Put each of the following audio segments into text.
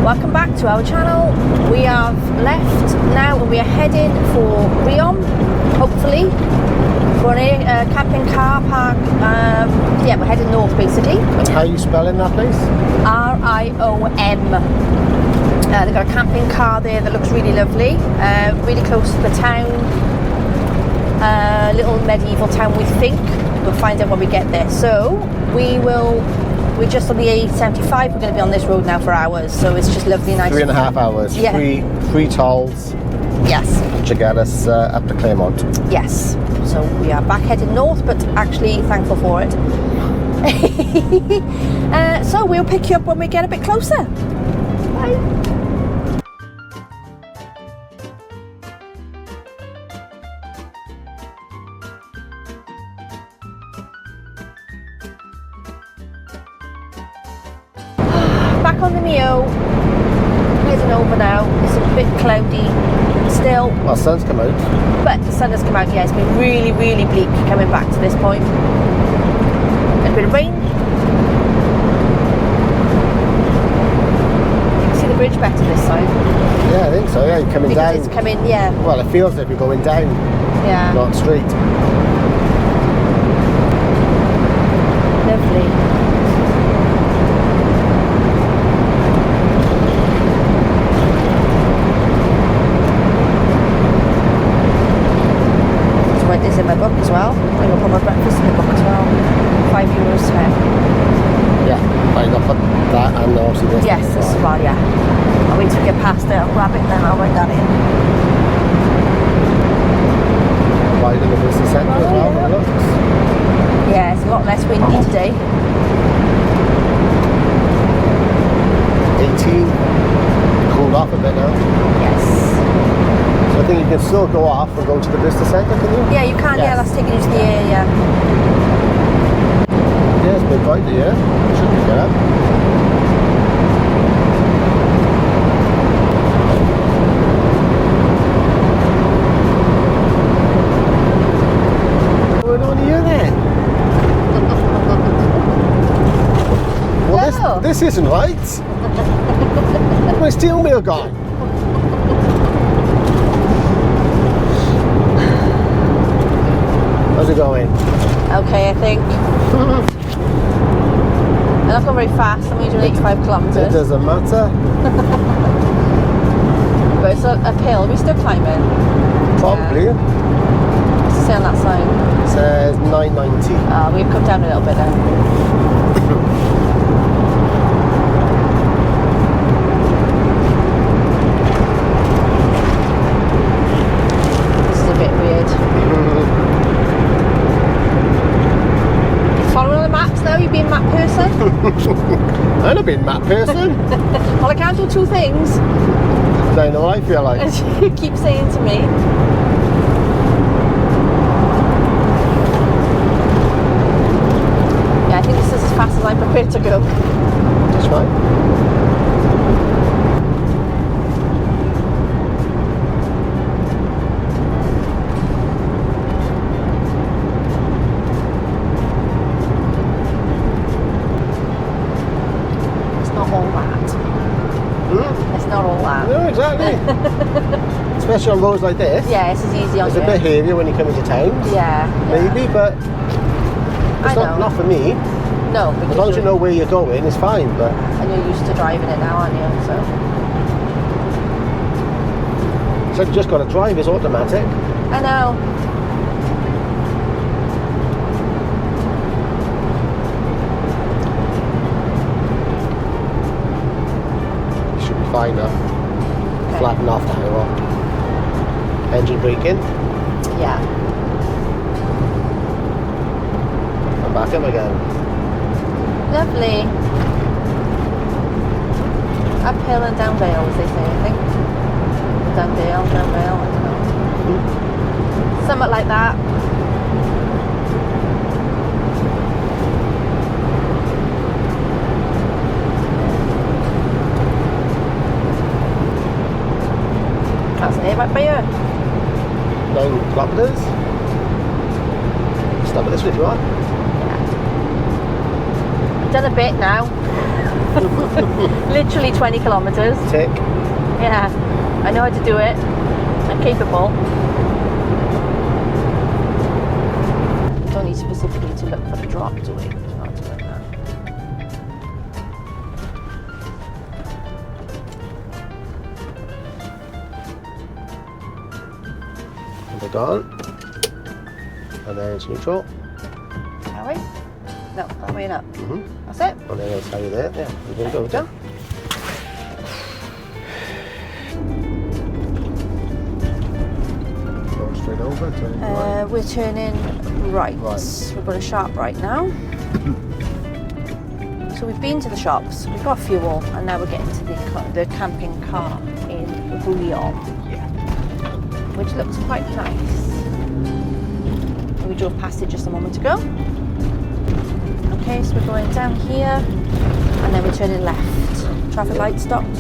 Welcome back to our channel. We have left now and we are heading for Riom, hopefully, for an camping car park. Yeah, we're heading north basically. And how are you spelling that place? R-I-O-M. They've got a camping car there that looks really lovely, really close to the town. Little medieval town, we think. We'll find out when we get there. So we're just on the A75. We're going to be on this road now for hours, so it's just lovely and nice. 3.5 hours. Yeah. Free tolls. Yes. To get us up to Claremont. Yes. So we are back heading north, but actually thankful for it. So we'll pick you up when we get a bit closer. Bye. Back on the Mio, heading over now. It's a bit cloudy still. Well, sun's come out. But the sun has come out, yeah. It's been really, really bleak coming back to this point. A bit of rain. You can see the bridge better this side. Yeah, I think so, yeah. You're coming because down. It's coming, yeah. Well, it feels like you're going down. Yeah. Not straight. Lovely. Is in my book as well. I will put my breakfast in the book as well. €5 time. Yeah, I got put that and obviously this. Yes, this as well, yeah. I'll wait till we get past it, I'll grab it, then I'll write that in. Right in the business centre as well, it looks. Yeah, it's a lot less windy today. 18. Cooled off a bit now. Yes. I think you can still go off and go to the business centre, can you? Yeah, you can, yeah, that's taking you to the air, yeah. Yeah, it's a bit bright there, shouldn't be bad. What's going on here then? Well, No. this isn't right. My steel wheel gone. How's it going? Okay, I think. I'm not going very fast, I'm only doing 85 It kilometres. doesn't matter. But it's uphill, are we still climbing? Probably. Yeah. What's it say on that sign? It says 990. We've come down a little bit now. This is a bit weird. Following the maps now? You being map person? I'm a bit map person. Well, I can't do two things. I know what I feel like. As you keep saying to me. Yeah, I think this is as fast as I'm prepared to go. That's fine. It's not all that. It's not all that. No, exactly. Especially on roads like this. Yeah, it's as easy on It's you. a bit heavier when you come into town. Yeah. Maybe, but I it's know. not for me. No, As because long as you know where you're going, it's fine. But and you're used to driving it now, aren't you? So you just got to drive. It's automatic. I know. You should be fine now. Okay. Flatten off now. Engine braking. Yeah. And back up again. Lovely. Uphill and down Vale, as they say, I think. Down Vale, I don't know. Something like that. That's it, right by you. 9 kilometres. Stop at this way if you want. I've done a bit now. Literally 20 kilometers. Tick. Yeah, I know how to do it. I'm capable. Don't need specifically to look for the drop, do we? Not doing that. And they're gone. And then it's neutral. Are we? No, that way up. That's it. And then it's how you there. Yeah, you can go. Go. Go straight over. Turn right. We're turning right. Right. We've got a sharp right now. So we've been to the shops, we've got fuel, and now we're getting to the camping car in Riom, which looks quite nice. And we drove past it just a moment ago. Okay, so we're going down here, and then we're turning left. Traffic light stopped.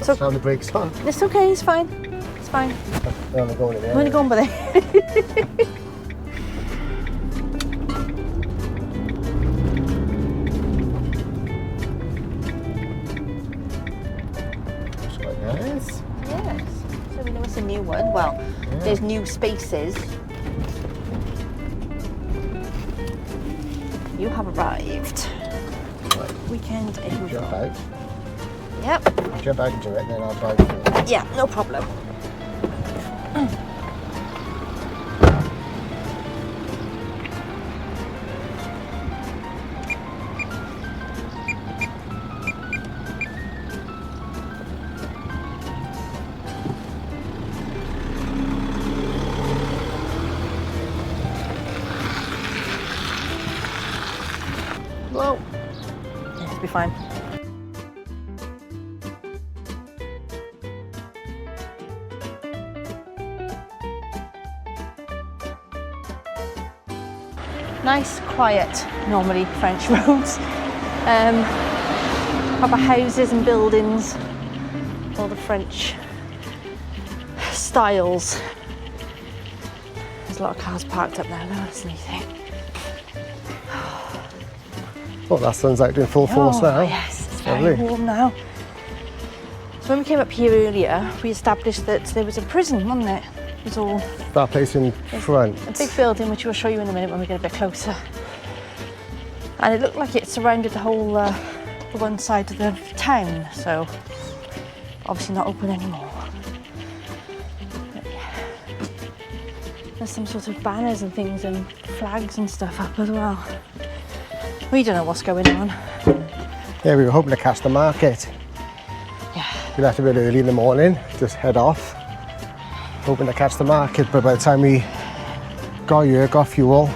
So now the brakes on. It's okay, it's fine. It's fine. They're only going in there. I'm only going by there. It's quite nice. Yes. So we know it's a new one. Well, there's new spaces. You have arrived. Right. Weekend Jump info. out. Yep. Jump out into it, and then I'll drive through. Yeah, no problem. Hello. Yeah, it'll be fine. Nice, quiet, normally French roads. Proper houses and buildings, all the French styles. There's a lot of cars parked up there, though, isn't anything? Oh, that sun's out in full force now. Yes, it's very Lovely. warm now. So when we came up here earlier, we established that there was a prison, wasn't it? It was all That place in front. a big building, which we'll show you in a minute when we get a bit closer. And it looked like it surrounded the whole, the one side of the town, so obviously not open anymore. But yeah. There's some sort of banners and things and flags and stuff up as well. We don't know what's going on. Yeah, we were hoping to catch the market. Yeah. We left a bit early in the morning, just head off. Hoping to catch the market, but by the time we got here, got fuel,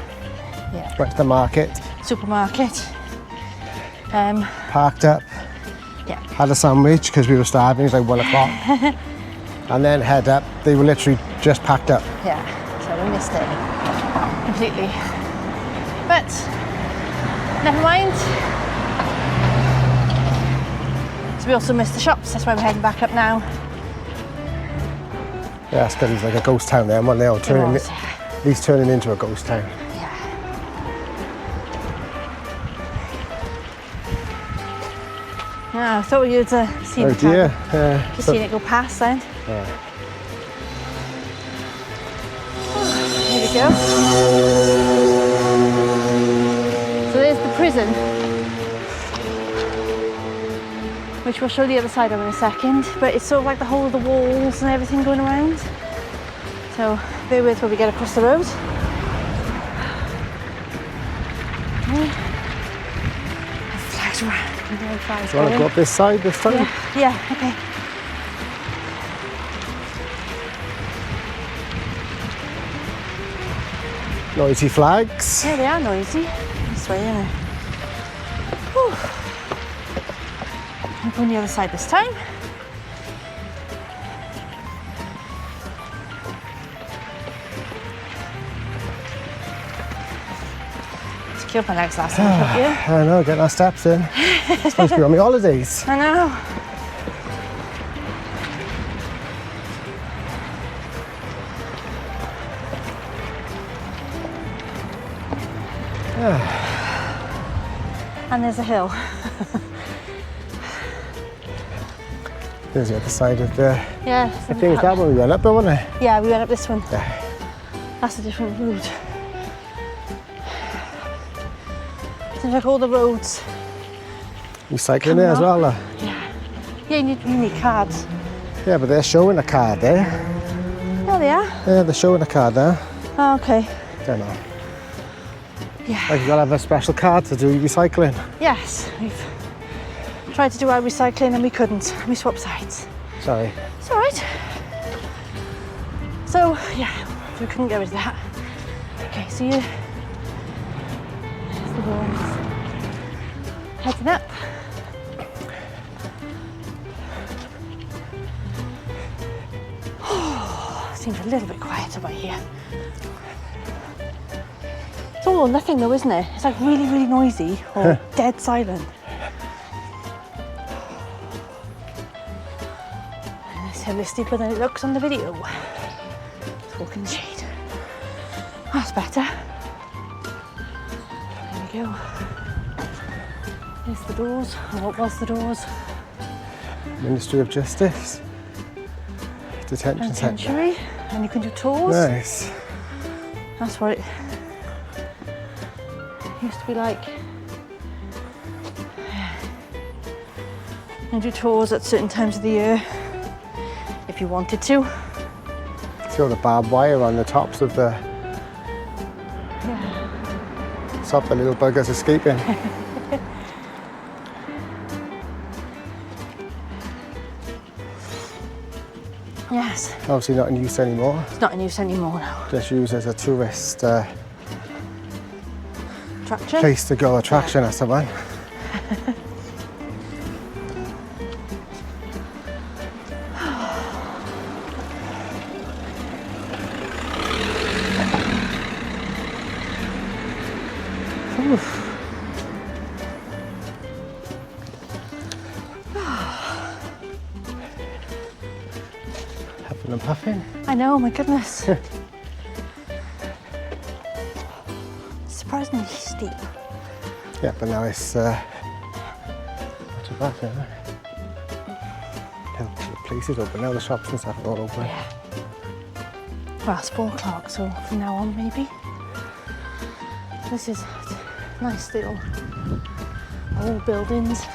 Yeah. went to the market, Supermarket. parked up, Yeah. had a sandwich because we were starving, it was like 1 o'clock. And then head up, they were literally just packed up. Yeah. So we missed it completely. But never mind. So we also missed the shops. That's why we're heading back up now. Yeah, it's because it's like a ghost town there, one there, turning was. at least turning into a ghost town. Yeah. Yeah, I thought you'd seen Oh the town. dear. Just seen it go past then. Yeah. Here we go. So there's the prison, which we'll show the other side of in a second, but it's sort of like the whole of the walls and everything going around. So bear with when we get across the road. Okay. The flags around. Do you want to go up this side this time? Yeah, okay. Noisy flags. Yeah, they are noisy. This way, isn't it? Whew. I'll go on the other side this time. It's killed my legs last time, haven't you? I know, getting our steps in. Supposed to be on my holidays. I know. And there's a hill. There's the other side of the... Yeah. I think it's that one we went up, wasn't it? Yeah, we went up this one. Yeah. That's a different route. Seems like all the roads. You cycling there as well, though? Yeah. Yeah, you need cards. Yeah, but they're showing a card there. Oh, they are? Yeah, they're showing a card there. Oh, okay. Don't know. Yeah. Like you gotta have a special card to do recycling. Yes, we've tried to do our recycling and we couldn't. We swapped sides. Sorry. It's all right. So, yeah, we couldn't get rid of that. Okay, so there's the walls. Heading up. Seems a little bit quieter by here. It's all or nothing though, isn't it? It's like really, really noisy or dead silent. And it's holistic than it looks on the video. Let's walk in the shade. That's better. There we go. There's the doors, or what was the doors? Ministry of Justice. Detention centre. Penitentiary. And you can do tours. Nice. That's what it used to be like. You do tours at certain times of the year if you wanted to. See all the barbed wire on the tops of the... Yeah. Stop the little buggers escaping. Yes. Obviously not in use anymore. It's not in use anymore now. Just used as a tourist Attraction? place to go, attraction or something. Huffing and puffing. I know, my goodness. Surprisingly steep. Yeah, but now it's not too bad, you know. The place is open now, the shops and stuff are all open. Yeah. Well, it's 4 o'clock, so from now on, maybe. This is nice little old buildings.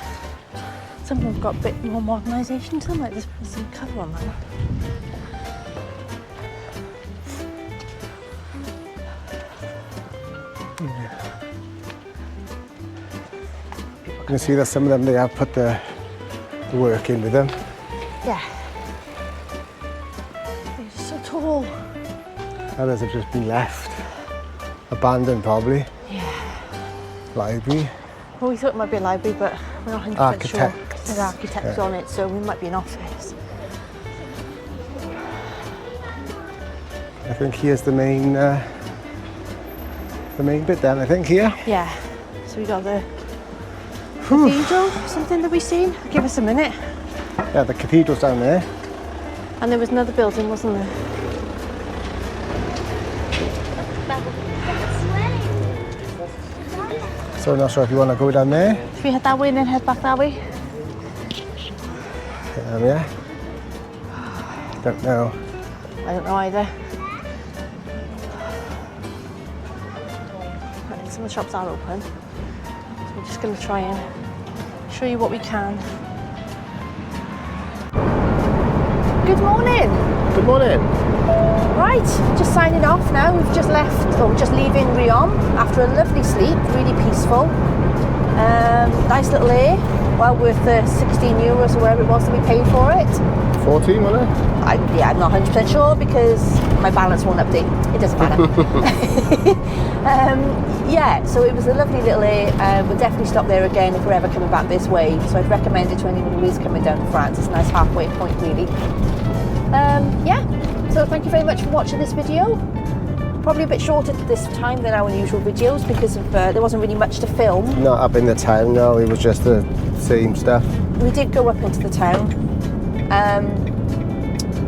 Some of them have got a bit more modernisation to them, like there's some cover on that one. You can see that some of them, they have put the work in with them. Yeah. They're just so tall. Others have just been left. Abandoned probably. Yeah. Library. Well, we thought it might be a library, but we're not 100% sure. Architects. There's architects on it, so we might be an office. I think here's the main bit then, I think, here. Yeah. So we got the cathedral, something that we've seen. Give us a minute. Yeah, the cathedral's down there. And there was another building, wasn't there? So I'm not sure if you want to go down there. Should we head that way and then head back that way? Yeah. Don't know. I don't know either. I think some of the shops are open. So we're just going to try and show you what we can. Good morning. Good morning. Right, just signing off now. We've just left, or just leaving Riom after a lovely sleep, really peaceful. Nice little aire, well worth the 16 euros or whatever it was that we paid for it. 14, wasn't it? I'm not 100% sure because my balance won't update. It doesn't matter. Yeah, so it was a lovely little aire. We'll definitely stop there again if we're ever coming back this way. So I'd recommend it to anyone who is coming down to France. It's a nice halfway point, really. Yeah, so thank you very much for watching this video. Probably a bit shorter this time than our usual videos because of, there wasn't really much to film. Not up in the town, no, it was just the same stuff. We did go up into the town.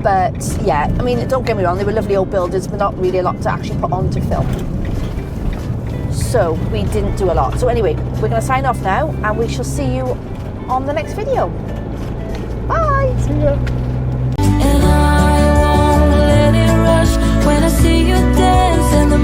But yeah, I mean, don't get me wrong, they were lovely old buildings, but not really a lot to actually put on to film. so we didn't do a lot. So anyway, we're going to sign off now, and we shall see you on the next video. Bye. See ya. And I won't let it rush when I see you dancing